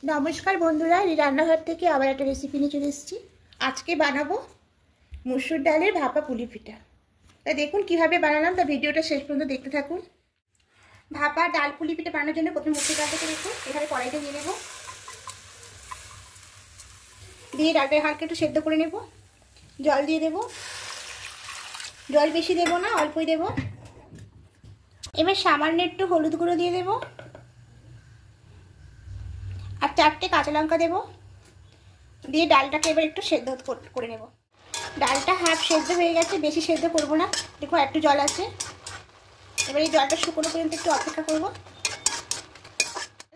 नमस्कार बंधुरा रान्नाघर থেকে আবার একটা রেসিপি নিয়ে চলে এসেছি। আজকে বানাবো মসুর ডালের ভাপা পুলি পিঠা। তা দেখুন কিভাবে বানালাম, তা ভিডিওটা শেষ পর্যন্ত দেখতে থাকুন। ভাপা ডাল পুলি পিঠা বানানোর জন্য প্রথমে মসুর ডালটাকে দেখুন এখানে কড়াইতে দিয়ে নেব, দিয়ে ডালটা হালকা একটু সেদ্ধ করে নেব। জল দিয়ে দেব, জল বেশি দেব না, অল্পই দেব। এবার সামান্য একটু হলুদ গুঁড়ো দিয়ে দেব আর 4টে কাঁচা লঙ্কা দেব, দিয়ে ডালটাকে এবার একটু সেদ্ধ করে নেব। ডালটা হাফ সেদ্ধ হয়ে গেছে, বেশি সেদ্ধ করব না। দেখো একটু জল আছে, এবার এই জলটা শুকনো পর্যন্ত একটু অপেক্ষা করব।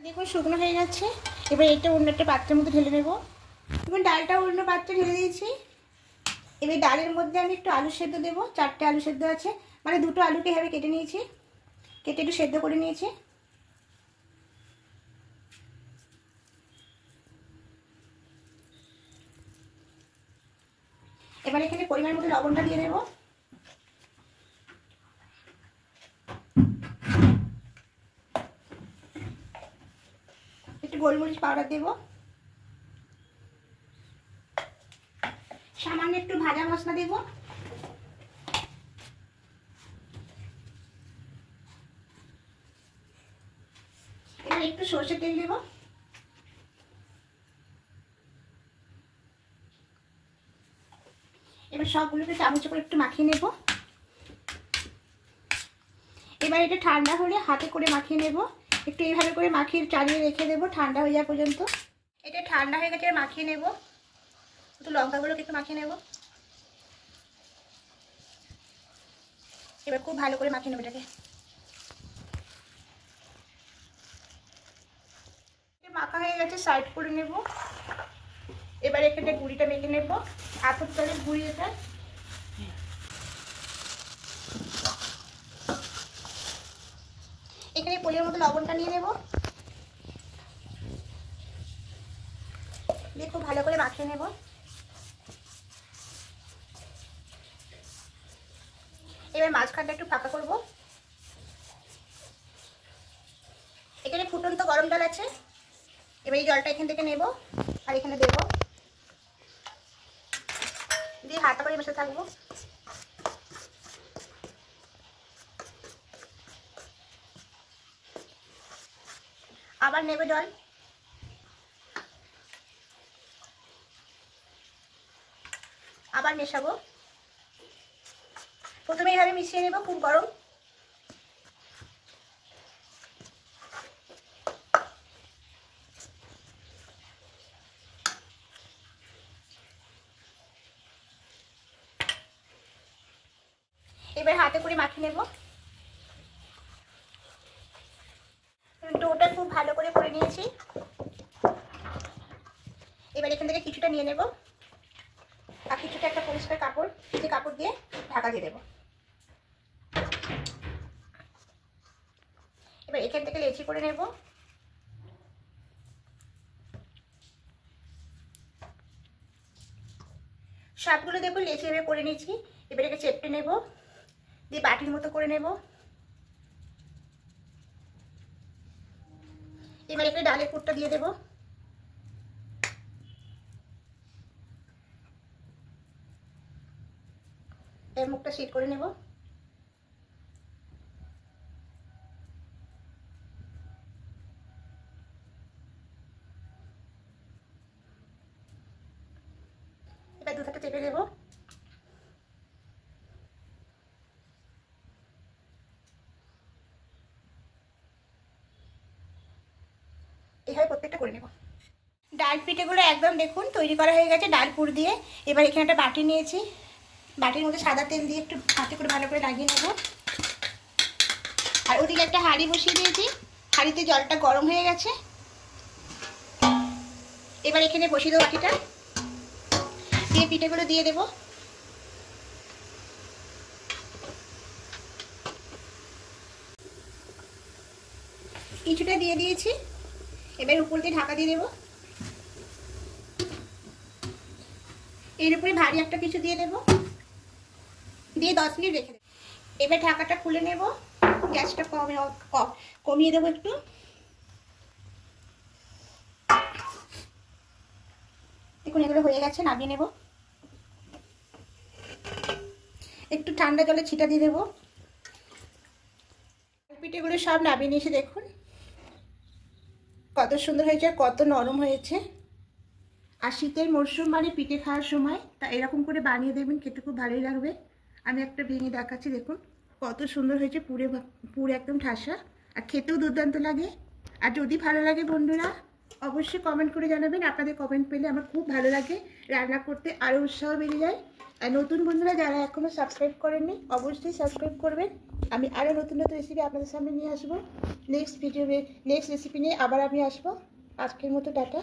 দেখুন শুকনো হয়ে গেছে, এবার এটা অন্য একটা পাত্রের মধ্যে ঢেলে নেব। দেখুন ডালটা অন্য পাত্রে ঢেলে দিয়েছি। এবার ডালের মধ্যে আমি একটু আলু সেদ্ধ দেবো, 4টে আলু সেদ্ধ আছে, মানে 2টো আলুকে এভাবে কেটে নিয়েছি, কেটে একটু সেদ্ধ করে নিয়েছি। এবার এখানে পরিমাণ মতো লবণটা দিয়ে দেব, একটু গোলমরিচ পাউডার দেব, সামান্য একটু ভাজা মশলা দেব, এবার একটু সরষের তেল দেব, এবার সবগুলোকে চামচ করে একটু মাখিয়ে নেব। এবার এটা ঠান্ডা হলে হাতে করে মাখিয়ে নেব, একটু এইভাবে করে মাখিয়ে চালিয়ে রেখে দেবো ঠান্ডা হয়ে যাওয়া পর্যন্ত। এটা ঠান্ডা হয়ে গেছে, মাখিয়ে নেব, একটু লঙ্কাগুলোকে একটু মাখিয়ে নেব। এবার খুব ভালো করে মাখিয়ে নেব এটাকে। মাখা হয়ে গেছে, সাইড করে নেব। এবার এখানে গুঁড়িটা মেখে নেব, আতপ চালের গুঁড়ি এটা। এখানে পরিমাণ মতো লবণটা নিয়ে নেব, দিয়ে খুব ভালো করে মাখিয়ে নেব। এবার মাঝখানটা একটু ফাঁকা করব। এখানে ফুটন্ত গরম জল আছে, এবার এই জলটা এখান থেকে নেব আর এখানে দেব, দিয়ে হাতা করে বসে থাকবো। আবার নেবে জল, আবার মেশাবো। প্রথমে এইভাবে মিশিয়ে নেব, খুব গরম। এবার হাতে করে মাখিয়ে নেব। ডোটা খুব ভালো করে করে নিয়েছি। এবার এখান থেকে কিছুটা নিয়ে নেব আর কিছুটা একটা পরিষ্কার কাপড়, যে কাপড় দিয়ে ঢাকা দিয়ে দেব। এবার এখান থেকে লেচি করে নেব। সবগুলো দেখুন লেচি এভাবে করে নিয়েছি। এবার এটাকে চেপটে নেব, দিয়ে বাটির মতো করে নেব। এবার এখানে ডালের পুরটা দিয়ে দেব, এর মুখটা সিট করে নেব। এবার 2 হাতে চেপে দেব। এইভাবে প্রত্যেকটা করে নেব। ডাল পিঠেগুলো একদম দেখুন তৈরি করা হয়ে গেছে ডাল পুর দিয়ে। এবার এখানে একটা বাটি নিয়েছি, বাটির মধ্যে সাদা তেল দিয়ে একটু হাতে করে ভালো করে লাগিয়ে নেব। আর ওদিকে একটা হাঁড়ি বসিয়ে দিয়েছি, হাঁড়িতে জলটা গরম হয়ে গেছে। এবার এখানে বসিয়ে দেবো বাটিটা, দিয়ে পিঠেগুলো দিয়ে দেব। কিছুটা দিয়ে দিয়েছি, এবার উপর দিয়ে ঢাকা দিয়ে দেবো। এর উপরে ভারী একটা কিছু দিয়ে দেবো, দিয়ে 10 মিনিট রেখে দেবো। এবার ঢাকাটা খুলে নেব, গ্যাসটা কমিয়ে দেবো একটু। দেখুন এগুলো হয়ে গেছে, নামিয়ে নেব। একটু ঠান্ডা জলে ছিটা দিয়ে দেবো। পিঠেগুলো সব নামিয়ে নিয়েছি, দেখুন কত সুন্দর হয়েছে, কত নরম হয়েছে। আর শীতের মরশুম মানে পিঠে খাওয়ার সময়, তা এরকম করে বানিয়ে দেবেন, খেতে খুব ভালোই লাগবে। আমি একটা ভেঙে দেখাচ্ছি, দেখুন কত সুন্দর হয়েছে, পুরে একদম ঠাসা, আর খেতেও দুর্দান্ত লাগে। আর যদি ভালো লাগে বন্ধুরা অবশ্যই কমেন্ট করে জানাবেন। আপনাদের কমেন্ট পেলে আমার খুব ভালো লাগে, রান্না করতে আরও উৎসাহ বেড়ে যায়। আর নতুন বন্ধুরা যারা এখনও সাবস্ক্রাইব করেননি অবশ্যই সাবস্ক্রাইব করবেন। আমি আরও নতুন নতুন রেসিপি আপনাদের সামনে নিয়ে আসবো। নেক্সট রেসিপি নিয়ে আবার আমি আসবো। আজকের মতো টাটা।